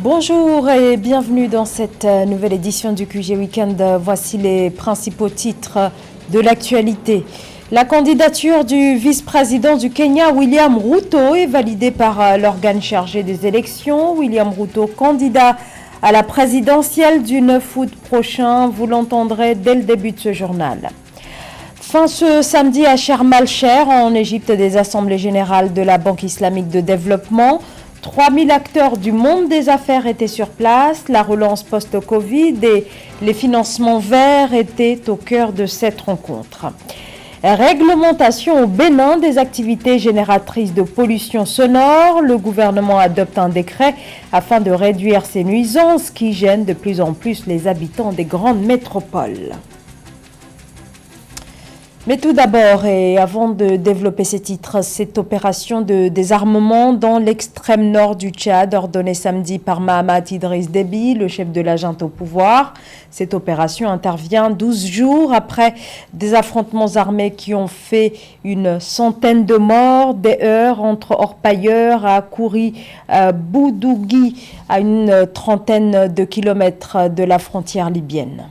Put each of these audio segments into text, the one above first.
Bonjour et bienvenue dans cette nouvelle édition du QG Weekend. Voici les principaux titres de l'actualité. La candidature du vice-président du Kenya, William Ruto, est validée par l'organe chargé des élections. William Ruto, candidat à la présidentielle du 9 août prochain. Vous l'entendrez dès le début de ce journal. Fin ce samedi à Sharm el-Sheikh, en Égypte, des assemblées générales de la Banque islamique de développement. 3000 acteurs du monde des affaires étaient sur place. La relance post-Covid et les financements verts étaient au cœur de cette rencontre. Réglementation au Bénin des activités génératrices de pollution sonore. Le gouvernement adopte un décret afin de réduire ces nuisances qui gênent de plus en plus les habitants des grandes métropoles. Mais tout d'abord, et avant de développer ces titres, cette opération de désarmement dans l'extrême nord du Tchad, ordonnée samedi par Mahamat Idriss Déby, le chef de la junte au pouvoir. Cette opération intervient 12 jours après des affrontements armés qui ont fait une centaine de morts, des heurts entre orpailleurs à Kouri-Boudougui, à une trentaine de kilomètres de la frontière libyenne.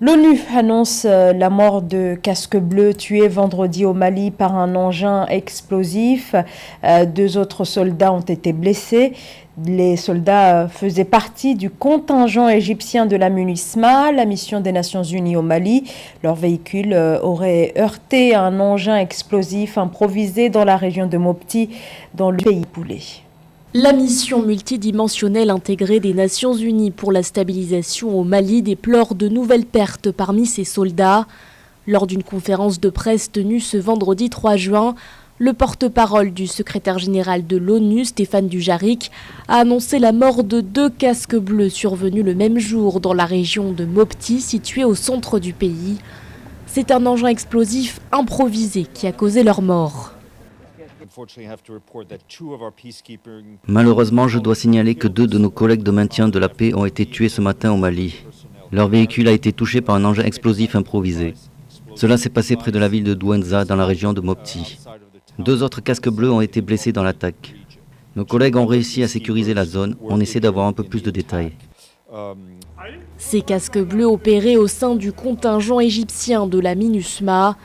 L'ONU annonce la mort de casques bleus tués vendredi au Mali par un engin explosif. 2 autres soldats ont été blessés. Les soldats faisaient partie du contingent égyptien de la MINUSMA, la mission des Nations Unies au Mali. Leur véhicule aurait heurté un engin explosif improvisé dans la région de Mopti, dans le pays Poulé. La mission multidimensionnelle intégrée des Nations Unies pour la stabilisation au Mali déplore de nouvelles pertes parmi ses soldats. Lors d'une conférence de presse tenue ce vendredi 3 juin, le porte-parole du secrétaire général de l'ONU, Stéphane Dujarric, a annoncé la mort de 2 casques bleus survenus le même jour dans la région de Mopti, située au centre du pays. C'est un engin explosif improvisé qui a causé leur mort. Malheureusement, je dois signaler que 2 de nos collègues de maintien de la paix ont été tués ce matin au Mali. Leur véhicule a été touché par un engin explosif improvisé. Cela s'est passé près de la ville de Douenza, dans la région de Mopti. 2 autres casques bleus ont été blessés dans l'attaque. Nos collègues ont réussi à sécuriser la zone. On essaie d'avoir un peu plus de détails. Ces casques bleus opéraient au sein du contingent égyptien de la MINUSMA.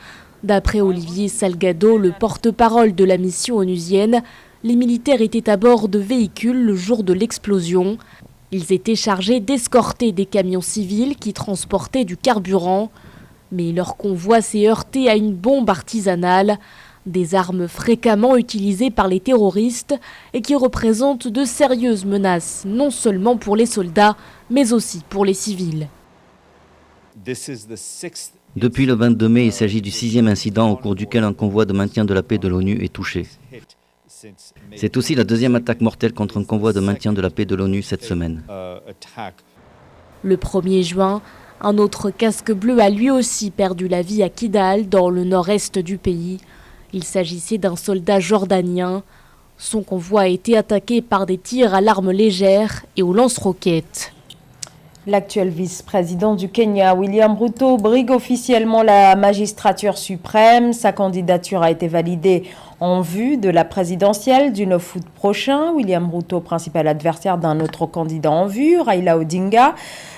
D'après Olivier Salgado, le porte-parole de la mission onusienne, les militaires étaient à bord de véhicules le jour de l'explosion. Ils étaient chargés d'escorter des camions civils qui transportaient du carburant. Mais leur convoi s'est heurté à une bombe artisanale, des armes fréquemment utilisées par les terroristes et qui représentent de sérieuses menaces, non seulement pour les soldats, mais aussi pour les civils. Depuis le 22 mai, il s'agit du 6e incident au cours duquel un convoi de maintien de la paix de l'ONU est touché. C'est aussi la 2e attaque mortelle contre un convoi de maintien de la paix de l'ONU cette semaine. Le 1er juin, un autre casque bleu a lui aussi perdu la vie à Kidal, dans le nord-est du pays. Il s'agissait d'un soldat jordanien. Son convoi a été attaqué par des tirs à l'arme légère et aux lance-roquettes. L'actuel vice-président du Kenya, William Ruto, brigue officiellement la magistrature suprême. Sa candidature a été validée en vue de la présidentielle du 9 août prochain. William Ruto, principal adversaire d'un autre candidat en vue, Raila Odinga.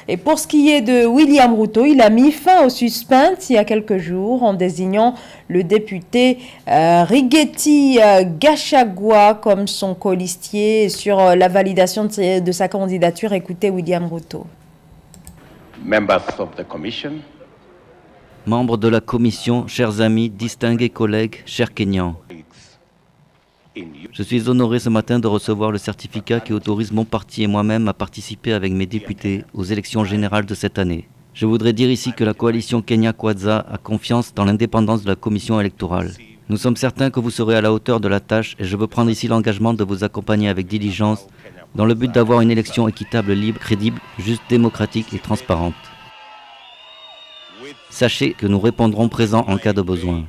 Et pour ce qui est de William Ruto, il a mis fin au suspense il y a quelques jours en désignant le député Rigathi Gachagua comme son colistier sur la validation de sa candidature. Écoutez William Ruto. Membres de la commission, chers amis, distingués collègues, chers Kenyans. Je suis honoré ce matin de recevoir le certificat qui autorise mon parti et moi-même à participer avec mes députés aux élections générales de cette année. Je voudrais dire ici que la coalition Kenya Kwanza a confiance dans l'indépendance de la commission électorale. Nous sommes certains que vous serez à la hauteur de la tâche et je veux prendre ici l'engagement de vous accompagner avec diligence dans le but d'avoir une élection équitable, libre, crédible, juste, démocratique et transparente. Sachez que nous répondrons présents en cas de besoin.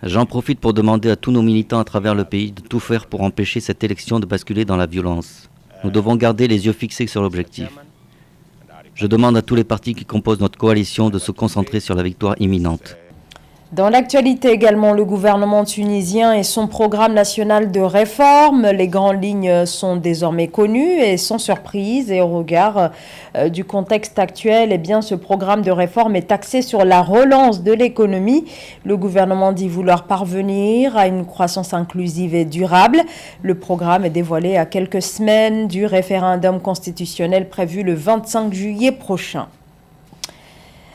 J'en profite pour demander à tous nos militants à travers le pays de tout faire pour empêcher cette élection de basculer dans la violence. Nous devons garder les yeux fixés sur l'objectif. Je demande à tous les partis qui composent notre coalition de se concentrer sur la victoire imminente. Dans l'actualité également, le gouvernement tunisien et son programme national de réforme. Les grandes lignes sont désormais connues et sans surprise. Et au regard du contexte actuel, ce programme de réforme est axé sur la relance de l'économie. Le gouvernement dit vouloir parvenir à une croissance inclusive et durable. Le programme est dévoilé à quelques semaines du référendum constitutionnel prévu le 25 juillet prochain.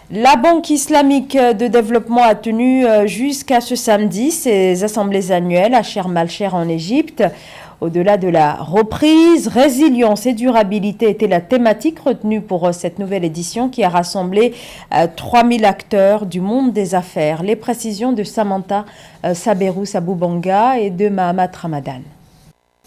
La Banque islamique de développement a tenu jusqu'à ce samedi ses assemblées annuelles à Sharm el-Sheikh en Égypte. Au-delà de la reprise, résilience et durabilité était la thématique retenue pour cette nouvelle édition qui a rassemblé 3000 acteurs du monde des affaires. Les précisions de Samantha Saberous Aboubanga et de Mahamat Ramadan.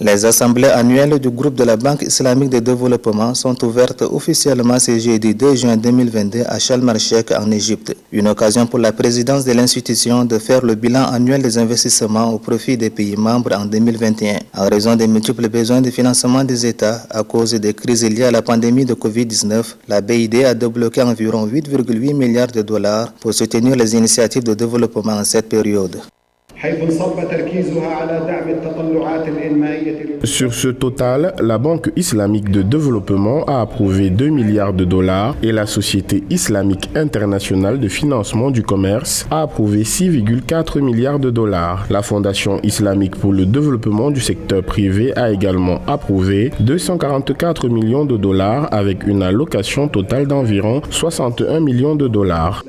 Les assemblées annuelles du groupe de la Banque islamique de développement sont ouvertes officiellement ce jeudi 2 juin 2022 à Sharm el-Sheikh en Égypte. Une occasion pour la présidence de l'institution de faire le bilan annuel des investissements au profit des pays membres en 2021. En raison des multiples besoins de financement des États à cause des crises liées à la pandémie de Covid-19, la BID a débloqué environ 8,8 milliards de dollars pour soutenir les initiatives de développement en cette période. Sur ce total, la Banque islamique de développement a approuvé 2 milliards de dollars et la Société islamique internationale de financement du commerce a approuvé 6,4 milliards de dollars. La Fondation islamique pour le développement du secteur privé a également approuvé 244 millions de dollars avec une allocation totale d'environ 61 millions de dollars.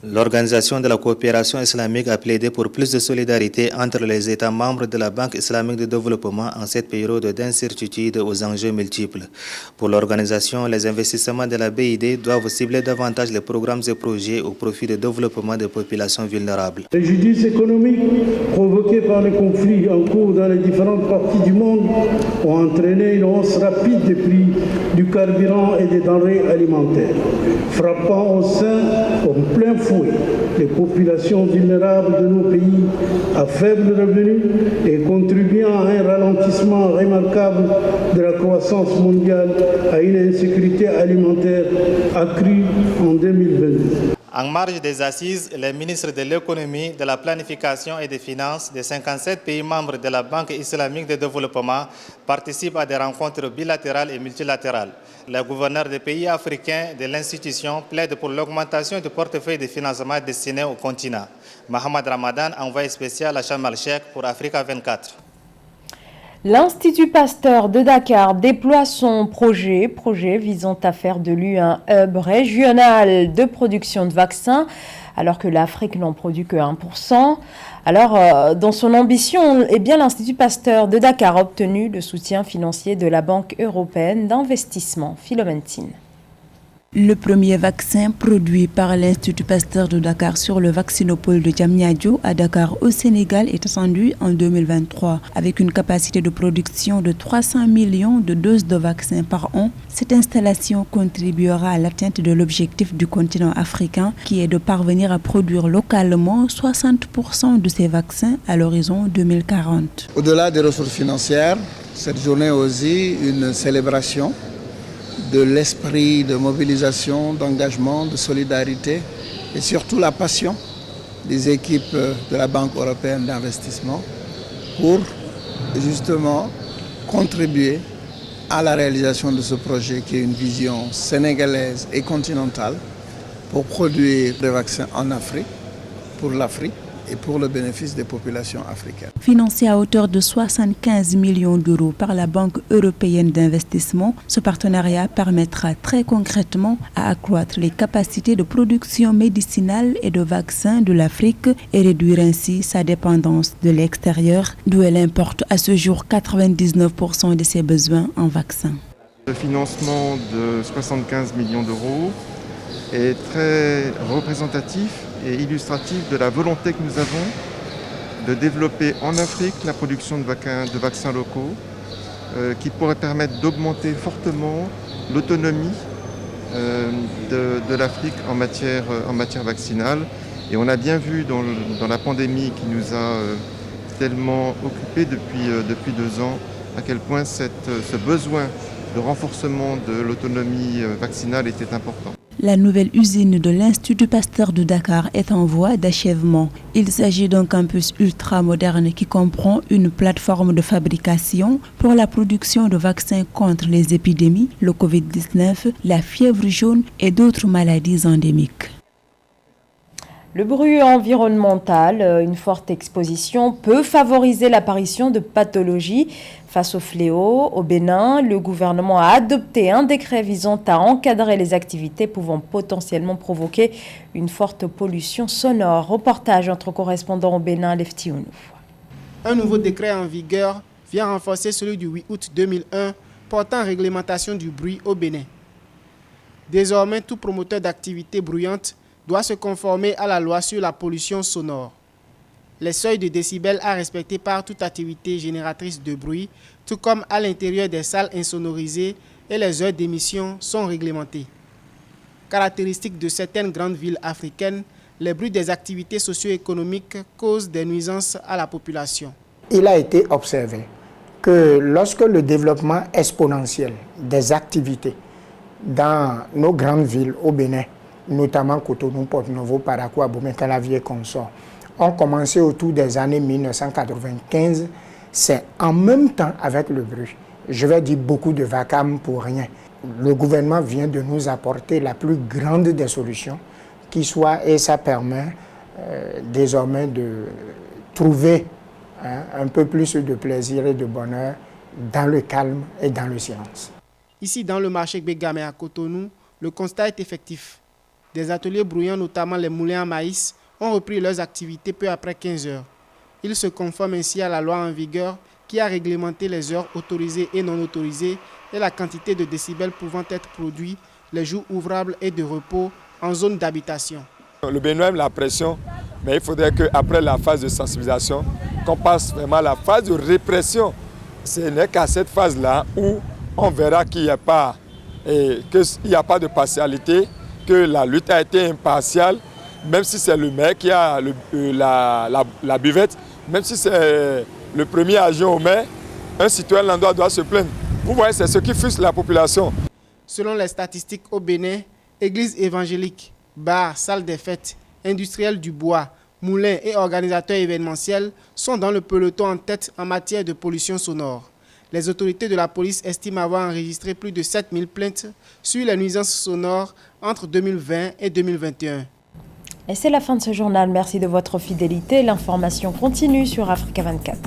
L'Organisation de la coopération islamique a plaidé pour plus de solidarité entre les États membres de la Banque islamique de développement en cette période d'incertitude aux enjeux multiples. Pour l'organisation, les investissements de la BID doivent cibler davantage les programmes et projets au profit du développement des populations vulnérables. Les préjudices économiques provoqués par les conflits en cours dans les différentes parties du monde ont entraîné une hausse rapide des prix du carburant et des denrées alimentaires, frappant au plein fouet les populations vulnérables de nos pays à faible revenu et contribuant à un ralentissement remarquable de la croissance mondiale, à une insécurité alimentaire accrue en 2022. En marge des assises, les ministres de l'économie, de la planification et des finances des 57 pays membres de la Banque islamique de développement participent à des rencontres bilatérales et multilatérales. Les gouverneurs des pays africains de l'institution plaident pour l'augmentation du portefeuille de financement destiné au continent. Mohamed Ramadan, envoyé spécial à Sharm el-Sheikh pour Africa 24. L'Institut Pasteur de Dakar déploie son projet visant à faire de lui un hub régional de production de vaccins, alors que l'Afrique n'en produit que 1%. Alors, dans son ambition, l'Institut Pasteur de Dakar a obtenu le soutien financier de la Banque européenne d'investissement. Philomentine. Le premier vaccin produit par l'Institut Pasteur de Dakar sur le vaccinopole de Diamniadio à Dakar au Sénégal est attendu en 2023. Avec une capacité de production de 300 millions de doses de vaccins par an, cette installation contribuera à l'atteinte de l'objectif du continent africain qui est de parvenir à produire localement 60% de ces vaccins à l'horizon 2040. Au-delà des ressources financières, cette journée est aussi une célébration de l'esprit de mobilisation, d'engagement, de solidarité et surtout la passion des équipes de la Banque européenne d'investissement pour justement contribuer à la réalisation de ce projet qui est une vision sénégalaise et continentale pour produire des vaccins en Afrique, pour l'Afrique et pour le bénéfice des populations africaines. Financé à hauteur de 75 millions d'euros par la Banque européenne d'investissement, ce partenariat permettra très concrètement à accroître les capacités de production médicinale et de vaccins de l'Afrique et réduire ainsi sa dépendance de l'extérieur, d'où elle importe à ce jour 99% de ses besoins en vaccins. Le financement de 75 millions d'euros est très représentatif et illustratif de la volonté que nous avons de développer en Afrique la production de vaccins locaux qui pourrait permettre d'augmenter fortement l'autonomie de l'Afrique en matière vaccinale. Et on a bien vu dans la pandémie qui nous a tellement occupés depuis 2 ans à quel point ce besoin de renforcement de l'autonomie vaccinale était important. La nouvelle usine de l'Institut Pasteur de Dakar est en voie d'achèvement. Il s'agit d'un campus ultra-moderne qui comprend une plateforme de fabrication pour la production de vaccins contre les épidémies, le Covid-19, la fièvre jaune et d'autres maladies endémiques. Le bruit environnemental, une forte exposition peut favoriser l'apparition de pathologies. Face au fléau, au Bénin, le gouvernement a adopté un décret visant à encadrer les activités pouvant potentiellement provoquer une forte pollution sonore. Reportage entre correspondants au Bénin, Lefti Ounou. Un nouveau décret en vigueur vient renforcer celui du 8 août 2001 portant réglementation du bruit au Bénin. Désormais, tout promoteur d'activités bruyantes doit se conformer à la loi sur la pollution sonore. Les seuils de décibels à respecter par toute activité génératrice de bruit, tout comme à l'intérieur des salles insonorisées et les heures d'émission sont réglementés. Caractéristique de certaines grandes villes africaines, les bruits des activités socio-économiques causent des nuisances à la population. Il a été observé que lorsque le développement exponentiel des activités dans nos grandes villes au Bénin, notamment Cotonou, Porto-Novo, Parakou, Abomey, Calavier et consorts, ont commencé autour des années 1995, c'est en même temps avec le bruit. Je vais dire beaucoup de vacarme pour rien. Le gouvernement vient de nous apporter la plus grande des solutions qui soit, et ça permet désormais de trouver un peu plus de plaisir et de bonheur dans le calme et dans le silence. Ici, dans le marché Bégamé à Cotonou, le constat est effectif. Des ateliers bruyants, notamment les moulins à maïs, ont repris leurs activités peu après 15 heures. Ils se conforment ainsi à la loi en vigueur qui a réglementé les heures autorisées et non autorisées et la quantité de décibels pouvant être produits les jours ouvrables et de repos en zone d'habitation. Le Bénin aime la pression, mais il faudrait qu'après la phase de sensibilisation, qu'on passe vraiment à la phase de répression. Ce n'est qu'à cette phase-là où on verra qu'il n'y a pas de partialité, que la lutte a été impartiale, même si c'est le maire qui a la buvette, même si c'est le premier agent au maire, un citoyen doit se plaindre. Vous voyez, c'est ce qui frustre la population. Selon les statistiques au Bénin, églises évangéliques, bars, salles des fêtes, industriels du bois, moulins et organisateurs événementiels sont dans le peloton en tête en matière de pollution sonore. Les autorités de la police estiment avoir enregistré plus de 7000 plaintes sur les nuisances sonores entre 2020 et 2021. Et c'est la fin de ce journal. Merci de votre fidélité. L'information continue sur Africa 24.